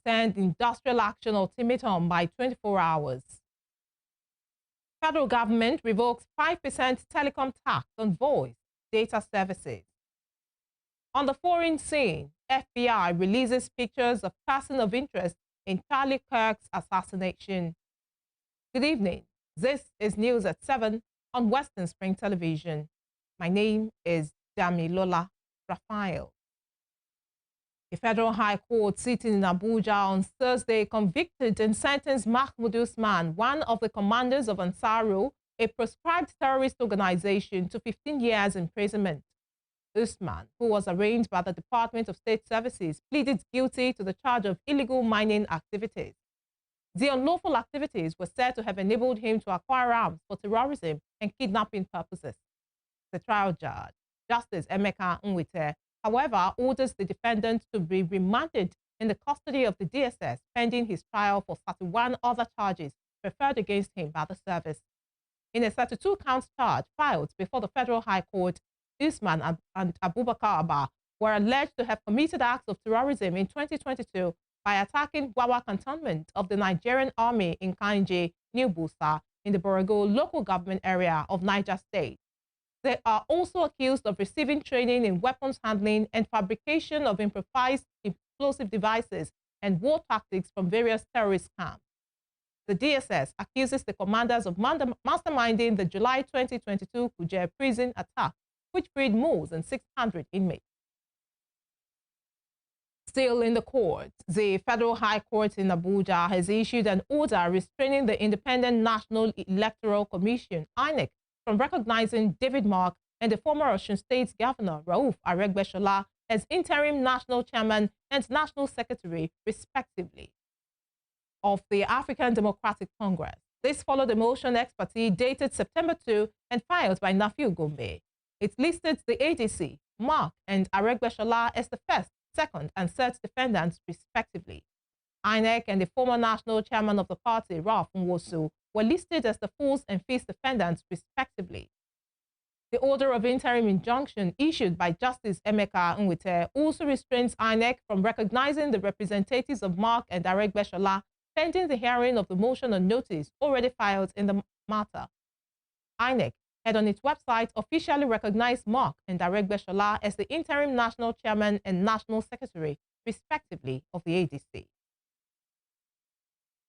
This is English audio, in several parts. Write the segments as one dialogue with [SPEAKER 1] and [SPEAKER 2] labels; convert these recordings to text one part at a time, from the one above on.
[SPEAKER 1] extend industrial action ultimatum by 24 hours. Federal government revokes 5% telecom tax on voice data services. On the foreign scene, FBI releases pictures of person of interest in Charlie Kirk's assassination. Good evening. This is News at 7 on Western Spring Television. My name is Damilola Raphael. A federal high court sitting in Abuja on Thursday convicted and sentenced Mahmoud Usman, one of the commanders of Ansaru, a proscribed terrorist organization, to 15 years imprisonment. Usman, who was arraigned by the Department of State Services, pleaded guilty to the charge of illegal mining activities. The unlawful activities were said to have enabled him to acquire arms for terrorism and kidnapping purposes. The trial judge, Justice Emeka Nwite, however, orders the defendant to be remanded in the custody of the DSS pending his trial for 31 other charges preferred against him by the service. In a 32-count charge filed before the Federal High Court, Usman and Abubakar Abba were alleged to have committed acts of terrorism in 2022 by attacking Wawa cantonment of the Nigerian army in Kanje, New Busa, in the Borogo local government area of Niger State. They are also accused of receiving training in weapons handling and fabrication of improvised explosive devices and war tactics from various terrorist camps. The DSS accuses the commanders of masterminding the July 2022 Kuje prison attack, which freed more than 600 inmates. Still in the court, the Federal High Court in Abuja has issued an order restraining the Independent National Electoral Commission, Inec, from recognizing David Mark and the former Osun State Governor, Rauf Aregbesola, as interim national chairman and national secretary, respectively, of the African Democratic Congress. This followed a motion ex parte dated September 2 and filed by Nafiu Gombe. It listed the ADC, Mark, and Aregbesola as the first, second, and third defendants, respectively. Inec and the former national chairman of the party, Ralph Nwosu, were listed as the fourth and fifth defendants, respectively. The order of interim injunction issued by Justice Emeka Nwite also restrains Inec from recognizing the representatives of Mark and Aregbesola pending the hearing of the motion on notice already filed in the matter. Inec had on its website officially recognized Mark and Aregbesola as the interim national chairman and national secretary, respectively, of the ADC.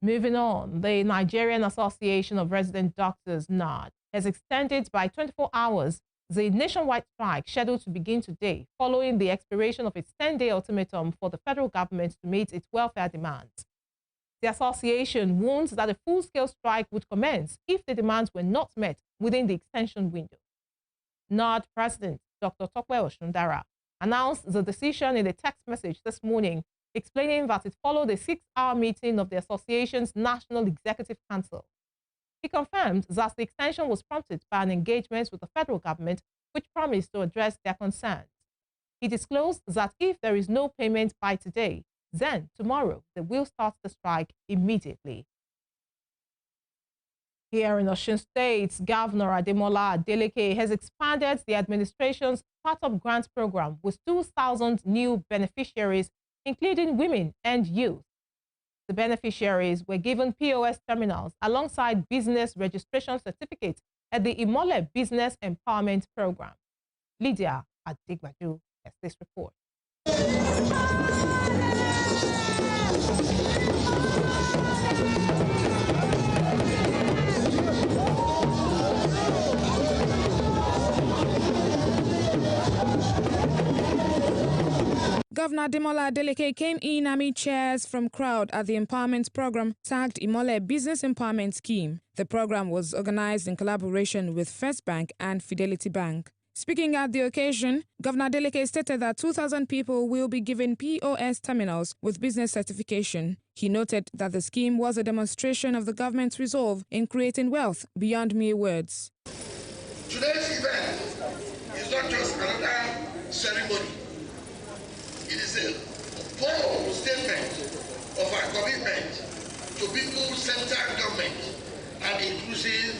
[SPEAKER 1] Moving on, the Nigerian Association of Resident Doctors, NARD, has extended by 24 hours the nationwide strike scheduled to begin today following the expiration of its 10-day ultimatum for the federal government to meet its welfare demands. The association warns that a full-scale strike would commence if the demands were not met within the extension window. NARD President Dr. Tokwe Oshundara announced the decision in a text message this morning, explaining that it followed a 6-hour meeting of the association's National Executive Council. He confirmed that the extension was prompted by an engagement with the federal government, which promised to address their concerns. He disclosed that if there is no payment by today, then tomorrow they will start the strike immediately. Here in Osun State, Governor Ademola Adeleke has expanded the administration's startup grant program with 2,000 new beneficiaries, including women and youth. The beneficiaries were given POS terminals alongside business registration certificates at the Imole Business Empowerment Program. Lydia Adigbaju has this report.
[SPEAKER 2] Governor Ademola Adeleke came in amid cheers from crowd at the empowerment program tagged Imole Business Empowerment Scheme. The program was organized in collaboration with First Bank and Fidelity Bank. Speaking at the occasion, Governor Adeleke stated that 2,000 people will be given POS terminals with business certification. He noted that the scheme was a demonstration of the government's resolve in creating wealth beyond mere words.
[SPEAKER 3] Today's event is not just another ceremony. It is a bold statement of our commitment to people-centered government and inclusive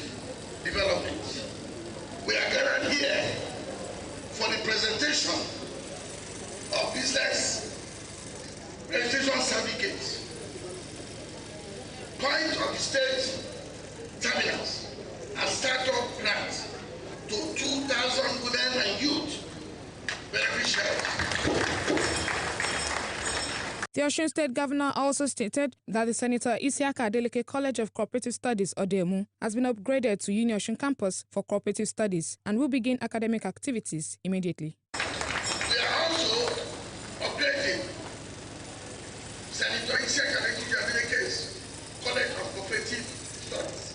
[SPEAKER 3] development. We are gathered here for the presentation of business registration certificates point of the state terminals and startup grants to 2,000 women and youth beneficiaries.
[SPEAKER 2] The Osun State Governor also stated that the Senator Isiaka Adeleke College of Cooperative Studies, Odemu, has been upgraded to Uni Osun Campus for Cooperative Studies and will begin academic activities immediately.
[SPEAKER 3] We are also upgrading Senator Isiaka Adeleke College of Cooperative Studies,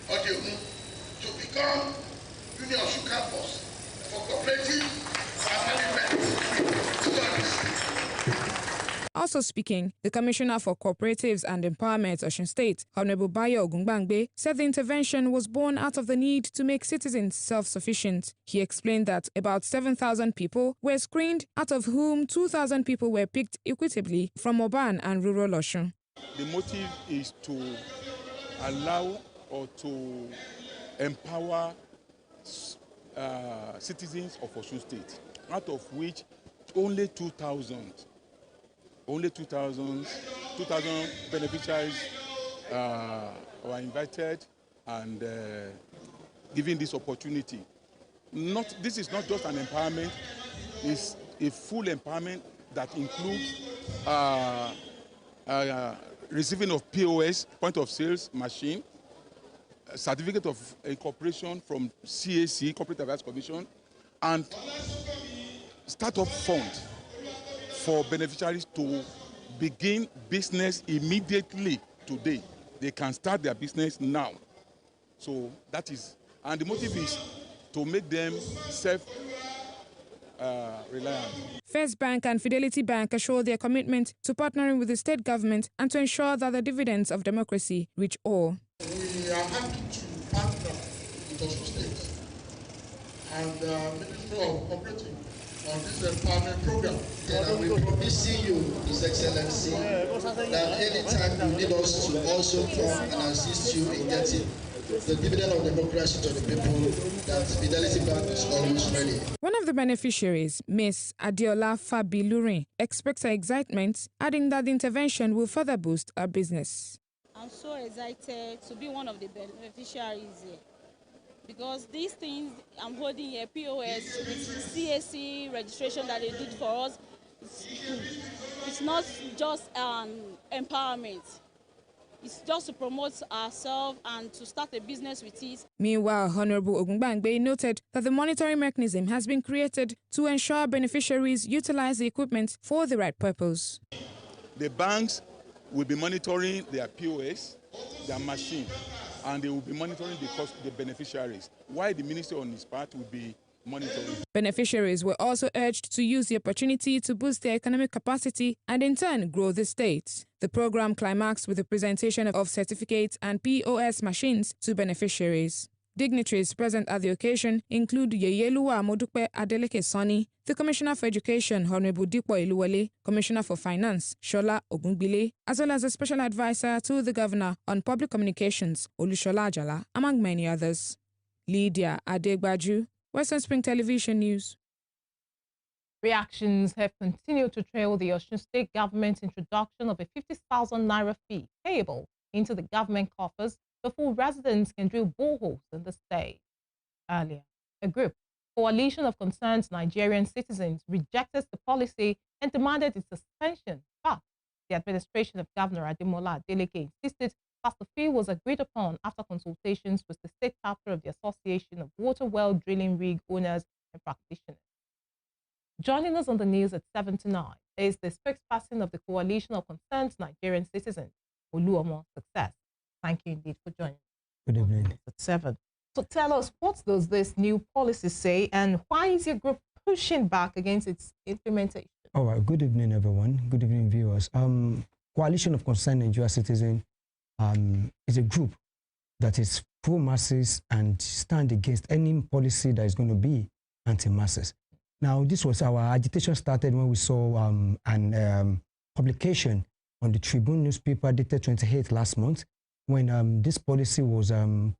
[SPEAKER 3] Odemu, to become Uni Osun Campus for Cooperative Studies.
[SPEAKER 2] Also speaking, the Commissioner for Cooperatives and Empowerment, Osun State, Honorable Bayo Ogungbangbe, said the intervention was born out of the need to make citizens self-sufficient. He explained that about 7,000 people were screened, out of whom 2,000 people were picked equitably from urban and rural Osun.
[SPEAKER 4] The motive is to allow or to empower citizens of Osun State, out of which only 2,000 beneficiaries were invited and given this opportunity. This is not just an empowerment, it's a full empowerment that includes receiving of POS, point of sales machine, certificate of incorporation from CAC, Corporate Affairs Commission, and startup fund for beneficiaries to begin business immediately today. They can start their business now. So that is, and the motive is to make them self-reliant.
[SPEAKER 2] First Bank and Fidelity Bank assure their commitment to partnering with the state government and to ensure that the dividends of democracy reach all.
[SPEAKER 3] We are happy to partner with Osun State and the Ministry of Cooperative on this empowerment program.
[SPEAKER 5] And we're promising you, His Excellency, that anytime you need us to also come and assist you in getting the dividend of democracy to the people, that Fidelity Bank is always ready.
[SPEAKER 2] One of the beneficiaries, Ms. Adiola Fabilurin, expressed her excitement, adding that the intervention will further boost her business.
[SPEAKER 6] I'm so excited to be one of the beneficiaries here. Because these things I'm holding here, POS, with CAC registration that they did for us, it's not just empowerment. It's just to promote ourselves and to start a business with it.
[SPEAKER 2] Meanwhile, Honorable Ogungbangbe noted that the monitoring mechanism has been created to ensure beneficiaries utilize the equipment for the right purpose.
[SPEAKER 4] The banks will be monitoring their POS, their machine, and they will be monitoring the cost of the beneficiaries, while the ministry on its part will be monitoring.
[SPEAKER 2] Beneficiaries were also urged to use the opportunity to boost their economic capacity and in turn grow the state. The program climaxed with the presentation of certificates and POS machines to beneficiaries. Dignitaries present at the occasion include Yeyeluwa Modupe Adeleke Sani, the Commissioner for Education, Honorable Dipo Iluwale, Commissioner for Finance, Shola Ogungbile, as well as a special advisor to the Governor on Public Communications, Olushola Ajala, among many others. Lydia Adegbaju, Western Spring Television News.
[SPEAKER 1] Reactions have continued to trail the Osun State government's introduction of a 50,000 naira fee payable into the government coffers before residents can drill boreholes in the state. Earlier, a group, Coalition of Concerned Nigerian Citizens, rejected the policy and demanded its suspension. But the administration of Governor Ademola Adeleke insisted that the fee was agreed upon after consultations with the state chapter of the Association of Water Well Drilling Rig Owners and Practitioners. Joining us on the news at 7 to 9 is the spokesperson of the Coalition of Concerned Nigerian Citizens, Oluomo Success. Thank you indeed for joining us.
[SPEAKER 7] Good evening.
[SPEAKER 1] At 7. So tell us, what does this new policy say and why is your group pushing back against its implementation?
[SPEAKER 7] All right. Good evening, everyone. Good evening, viewers. Coalition of Concerned Nigerian Citizens is a group that is pro-masses and stand against any policy that is going to be anti-masses. Now, this was our agitation started when we saw an publication on the Tribune newspaper dated 28th last month, when this policy was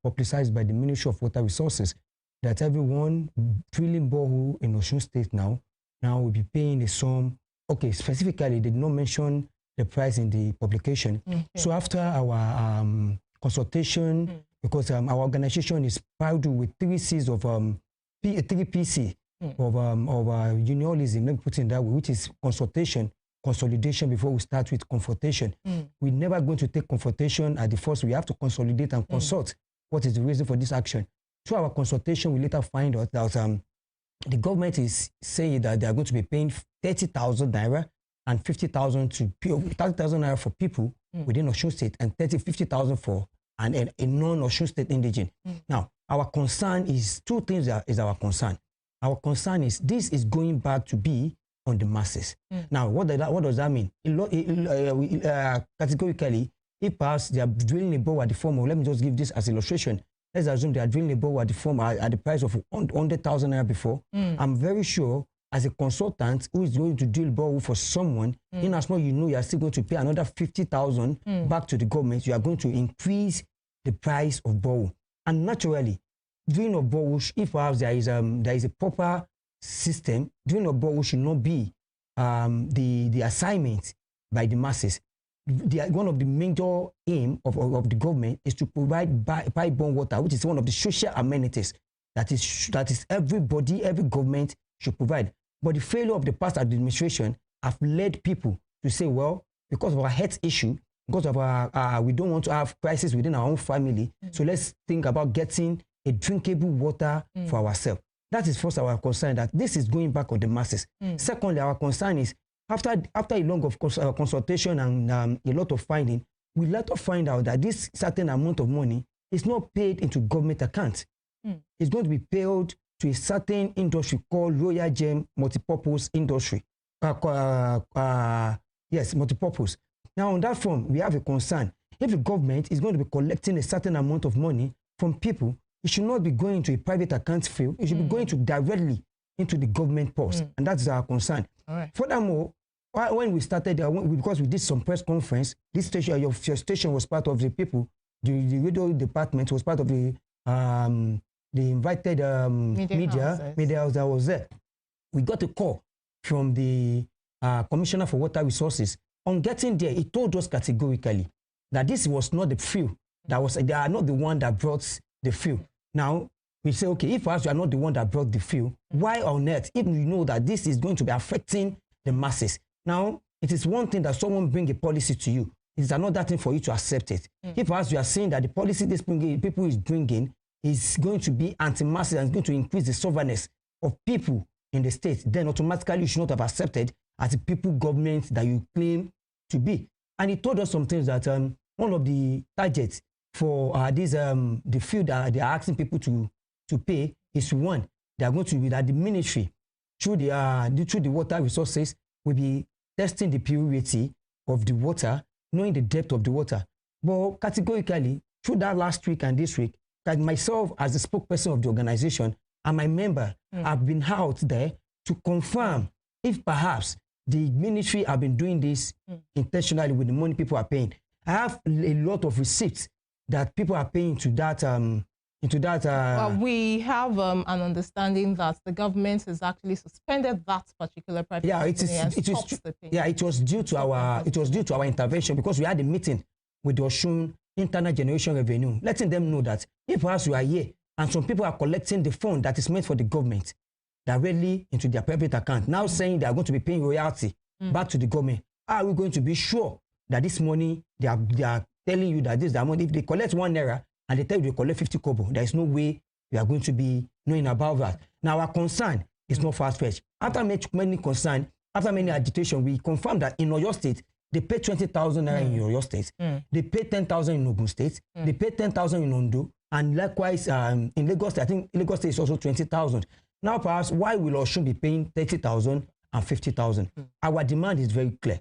[SPEAKER 7] publicized by the Ministry of Water Resources, that everyone drilling borehole in Osun State now will be paying a sum. Okay, specifically, they did not mention the price in the publication. So after our consultation, because our organization is proud with 3 C's of 3 PC of unionism, let me put it in that way, which is consultation, consolidation before we start with confrontation. We're never going to take confrontation at the first. We have to consolidate and consult what is the reason for this action. Through our consultation, we later find out that the government is saying that they are going to be paying 30,000 naira and 50,000 to 30,000 naira for people within Osun State and 50,000 for a non-Osun State indigene. Now, our concern is 2 things is our concern. Our concern is this is going back to be on the masses. Now, what does that mean? Categorically, if perhaps they are drilling a bore at the form of, let me just give this as illustration. Let's assume they are drilling a bore at the form at the price of 100,000 naira before. I'm very sure as a consultant who is going to drill bore for someone, in as much you are still going to pay another 50,000 back to the government, you are going to increase the price of bore. And naturally, drilling of bore, if perhaps there is a proper system, drilling of bore should not be the assignment by the masses. One of the major aim of the government is to provide pipe-borne water, which is one of the social amenities that is everybody, every government should provide. But the failure of the past administration have led people to say, well, because of our health issue, because of our we don't want to have crisis within our own family, so let's think about getting a drinkable water for ourselves. That is first our concern, that this is going back on the masses. Secondly, our concern is after a long of consultation and a lot of finding, we later find out that this certain amount of money is not paid into government accounts. It's going to be paid to a certain industry called Royal Gem Multipurpose Industry. Yes, multipurpose. Now, on that front, we have a concern. If the government is going to be collecting a certain amount of money from people, it should not be going to a private account field. It should be going to directly into the government purse. And that's our concern. Furthermore, when we started, because we did some press conference, this station, your station was part of the people, the radio department was part of the invited media that was there. We got a call from the Commissioner for Water Resources. On getting there, he told us categorically that this was not the fuel. They are not the one that brought the fuel. Now, we say, okay, if perhaps you are not the one that brought the fuel, why on earth, if you know that this is going to be affecting the masses? Now, it is one thing that someone bring a policy to you. It is another thing for you to accept it. If perhaps you are saying that the policy this people is bringing is going to be anti-masses and is going to increase the sovereignty of people in the state, then automatically you should not have accepted as the people government that you claim to be. And he told us some things that one of the targets for the field that they are asking people to pay is one. They are going to be that the ministry through the water resources will be testing the purity of the water, knowing the depth of the water. But categorically, through that last week and this week, that myself as the spokesperson of the organization and my member have been out there to confirm if perhaps the ministry have been doing this intentionally with the money people are paying. I have a lot of receipts that people are paying to that. Well, we have an understanding that the government has actually suspended that particular private it was due to our intervention, because we had a meeting with the Osun Internal Generation Revenue, letting them know that if perhaps you are here and some people are collecting the fund that is meant for the government directly into their private account, now saying they are going to be paying royalty back to the government, are we going to be sure that this money they are telling you that this is the amount? If they collect 1 naira and they tell you they collect 50 kobo, there is no way we are going to be knowing about that. Now, our concern is not far-fetched. After many concern, after many agitation, we confirmed that in Oyo State, they pay 20,000 naira in Oyo State. They pay 10,000 in Ogun State. They pay 10,000 in Ondo. And likewise, in Lagos State, I think Lagos State is also 20,000. Now, perhaps, why will Osun be paying 30,000 and 50,000? Our demand is very clear.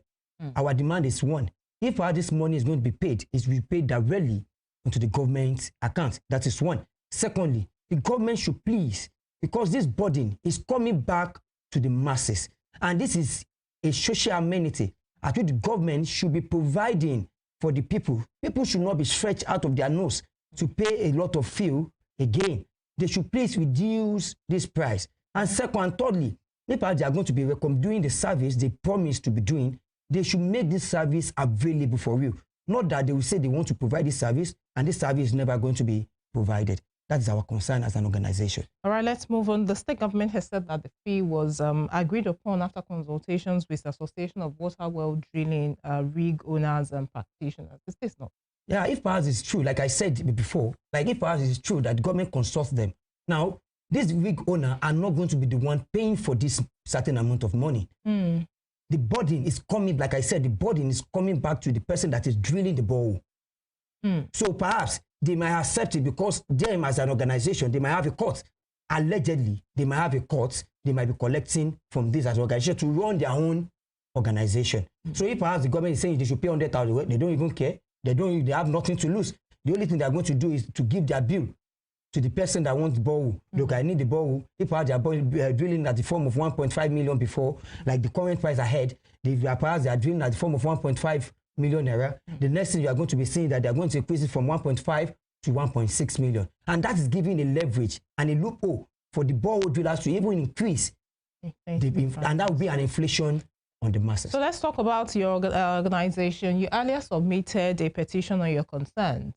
[SPEAKER 7] Our demand is one. If this money is going to be paid, it will be paid directly into the government account. That is one. Secondly, the government should please, because this burden is coming back to the masses, and this is a social amenity. I think the government should be providing for the people. People should not be stretched out of their nose to pay a lot of fuel again. They should please reduce this price. And second and thirdly, if they are going to be doing the service they promised to be doing, they should make this service available for real. Not that they will say they want to provide this service and this service is never going to be provided. That is our concern as an organization.
[SPEAKER 1] All right, let's move on. The state government has said that the fee was agreed upon after consultations with the Association of Water Well Drilling rig owners and practitioners. Is this not?
[SPEAKER 7] Yeah, if perhaps it's true, like I said before, like if perhaps it's true that the government consults them. Now, this rig owner are not going to be the one paying for this certain amount of money. The burden is coming, like I said, the burden is coming back to the person that is drilling the borehole. So perhaps they might accept it because them as an organization, they might have a court. Allegedly, they might have a court. They might be collecting from this as an organization to run their own organization. So if perhaps the government is saying they should pay 100,000, they don't even care. They have nothing to lose. The only thing they're going to do is to give their bill to the person that wants the borehole. Look, I need the borehole. If perhaps they are drilling at the form of 1.5 million before, like the current price ahead, perhaps they are drilling at the form of 1.5 million naira. The next thing you are going to be seeing that they are going to increase it from 1.5 to 1.6 million. And that is giving a leverage and a loophole for the borehole drillers to even increase. And that will be an inflation on the masses.
[SPEAKER 1] So let's talk about your organization. You earlier submitted a petition on your concerns.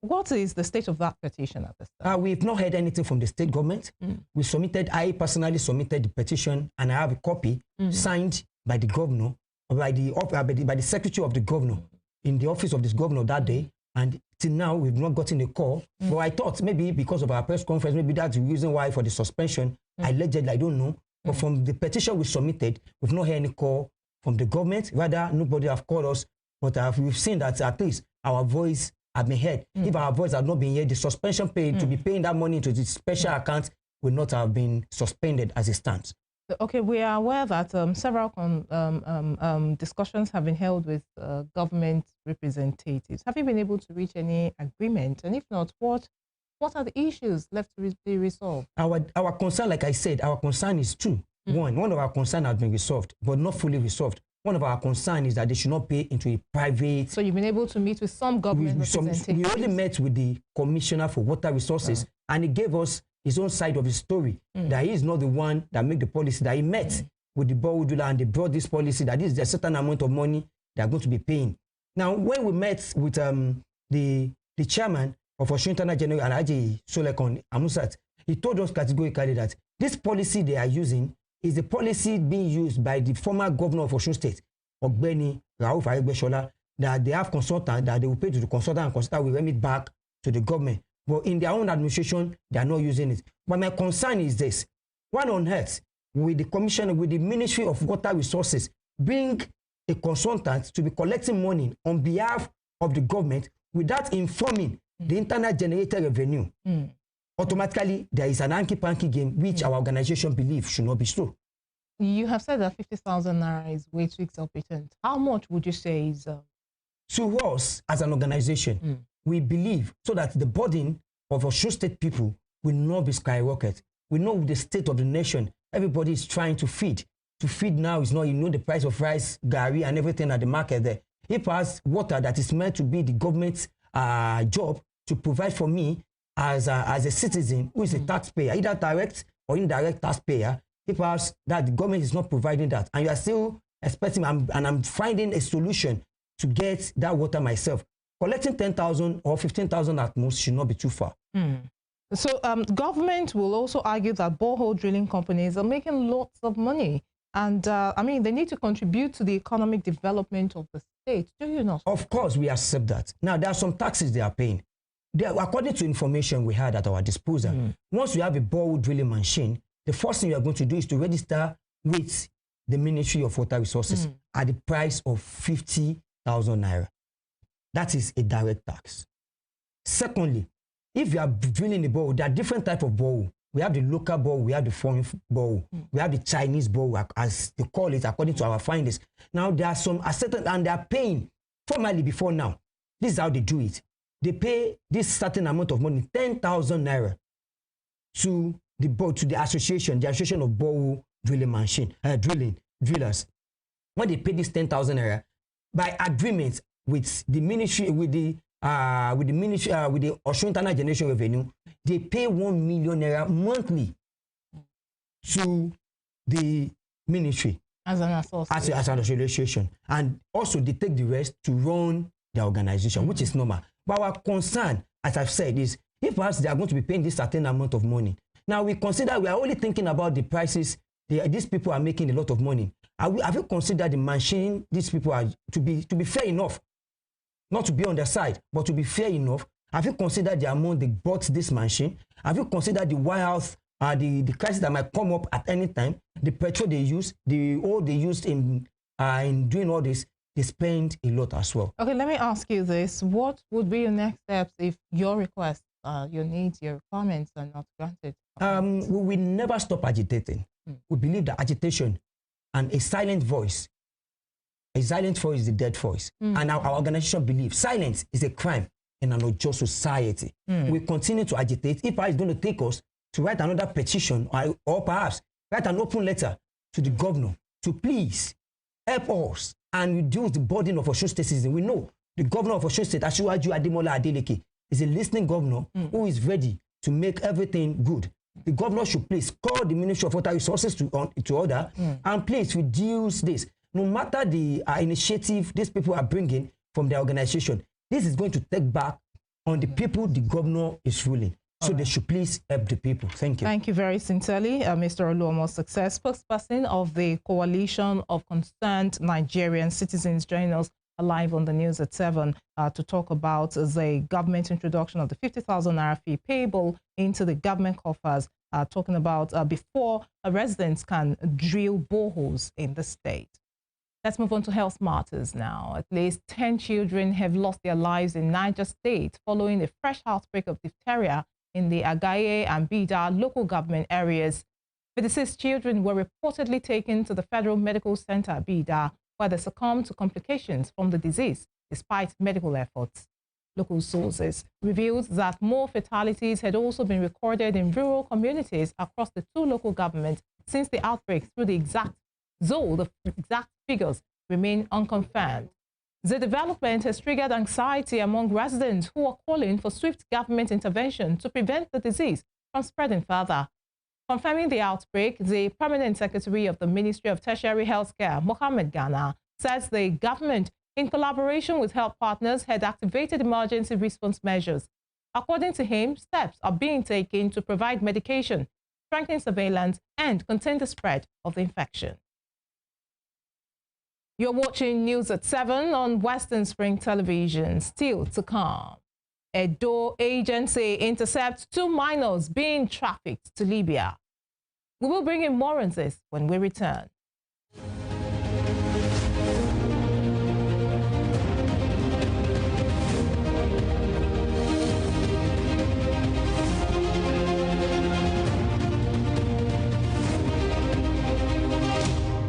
[SPEAKER 1] What is the state of that petition at this time?
[SPEAKER 7] We've not heard anything from the state government. I personally submitted the petition and I have a copy signed by the governor, by the secretary of the governor in the office of this governor that day. And till now, we've not gotten a call. But I thought maybe because of our press conference, maybe that's the reason why for the suspension. Allegedly, I don't know. But from the petition we submitted, we've not heard any call from the government. Rather, nobody have called us. But we've seen that at least our voice have been heard. If our voice had not been heard, the suspension pay to be paying that money into the special account would not have been suspended as it stands.
[SPEAKER 1] Okay, we are aware that several discussions have been held with government representatives. Have you been able to reach any agreement? And if not, what are the issues left to be resolved?
[SPEAKER 7] Our concern, like I said, our concern is two. One of our concerns has been resolved, but not fully resolved. One of our concerns is that they should not pay into a private...
[SPEAKER 1] So you've been able to meet with some government representatives?
[SPEAKER 7] We only met with the Commissioner for Water Resources, and he gave us his own side of the story, that he is not the one that made the policy, that he met with the borehole driller and they brought this policy, that this is a certain amount of money they are going to be paying. Now, when we met with the chairman of Osun Internal General, Alhaji Solekon Amusat, he told us categorically that this policy they are using is the policy being used by the former governor of Osun State, Ogbeni Rauf Aregbesola, that they have consultant, that they will pay to the consultant and consultant will remit back to the government. But in their own administration, they are not using it. But my concern is this. Why on earth with the commission, with the Ministry of Water Resources, bring a consultant to be collecting money on behalf of the government without informing the internal generated revenue? Automatically, there is an hanky-panky game which our organization believes should not be so.
[SPEAKER 1] You have said that 50,000 naira is way too exorbitant. How much would you say is...
[SPEAKER 7] To us, as an organization, we believe so that the burden of Osun State people will not be skyrocketed. We know the state of the nation, everybody is trying to feed. To feed now is not, you know, the price of rice, gari, and everything at the market there. If has water that is meant to be the government's job to provide for me as a citizen who is a taxpayer, either direct or indirect taxpayer, if has that the government is not providing that, and you are still expecting, and I'm finding a solution to get that water myself, collecting 10,000 or 15,000 at most should not be too far.
[SPEAKER 1] So government will also argue that borehole drilling companies are making lots of money. And I mean, they need to contribute to the economic development of the state. Do you not?
[SPEAKER 7] Of course, we accept that. Now, there are some taxes they are paying. According to information we had at our disposal, once you have a borehole drilling machine, the first thing you are going to do is to register with the Ministry of Water Resources at the price of 50,000 naira. That is a direct tax. Secondly, if you are drilling a borehole, there are different types of borehole. We have the local borehole, we have the foreign borehole, we have the Chinese borehole, as they call it, according to our findings. Now, there are some certain, and they are paying formally before now. This is how they do it. They pay this certain amount of money, 10,000 naira, to the association, the Association of Borehole Drilling Drillers. When they pay this 10,000 naira, by agreement with the ministry, with the Osun Internal Generation Revenue, they pay 1 million naira monthly to the ministry.
[SPEAKER 1] As an association.
[SPEAKER 7] As an association. And also they take the rest to run their organization, which is normal. But our concern, as I've said, is if perhaps they are going to be paying this certain amount of money. Now we consider, we are only thinking about the prices. These people are making a lot of money. Have you considered the machine these people are to be fair enough? Not to be on their side, but to be fair enough. Have you considered the amount they bought this machine? Have you considered the wild the crisis that might come up at any time? The petrol they use, the oil they used in doing all this, they spend a lot as well.
[SPEAKER 1] Okay, let me ask you this. What would be your next steps if your requests, your needs, your requirements are not granted?
[SPEAKER 7] We will never stop agitating. We believe that agitation and a silent voice is the dead voice. And our organization believes silence is a crime in an unjust society. We continue to agitate. If it's going to take us to write another petition or perhaps write an open letter to the governor to please help us and reduce the burden of Osun State citizens. We know the governor of Osun State, Asiwaju Ademola Adeleke, is a listening governor who is ready to make everything good. The governor should please call the Ministry of Water Resources to order and please reduce this. No matter the initiative these people are bringing from their organization, this is going to take back on the people the governor is ruling. So they should please help the people. Thank you.
[SPEAKER 1] Thank you very sincerely, Mr. Oluomo Success, spokesperson of the Coalition of Concerned Nigerian Citizens, joining us live on the news at 7 to talk about the government introduction of the 50,000 naira fee payable into the government coffers, talking about before residents can drill boreholes in the state. Let's move on to health matters now. At least 10 children have lost their lives in Niger State following a fresh outbreak of diphtheria in the Agaye and Bida local government areas. 56 children were reportedly taken to the Federal Medical Center at Bida, where they succumbed to complications from the disease despite medical efforts. Local sources revealed that more fatalities had also been recorded in rural communities across the two local governments since the outbreak, through the exact figures remain unconfirmed. The development has triggered anxiety among residents who are calling for swift government intervention to prevent the disease from spreading further. Confirming the outbreak, the Permanent Secretary of the Ministry of Tertiary Healthcare, Mohammed Ghana, says the government, in collaboration with health partners, had activated emergency response measures. According to him, steps are being taken to provide medication, strengthen surveillance, and contain the spread of the infection. You're watching News at 7 on Western Spring Television. Still to come. Edo agency intercepts 2 minors being trafficked to Libya. We will bring in more on this when we return.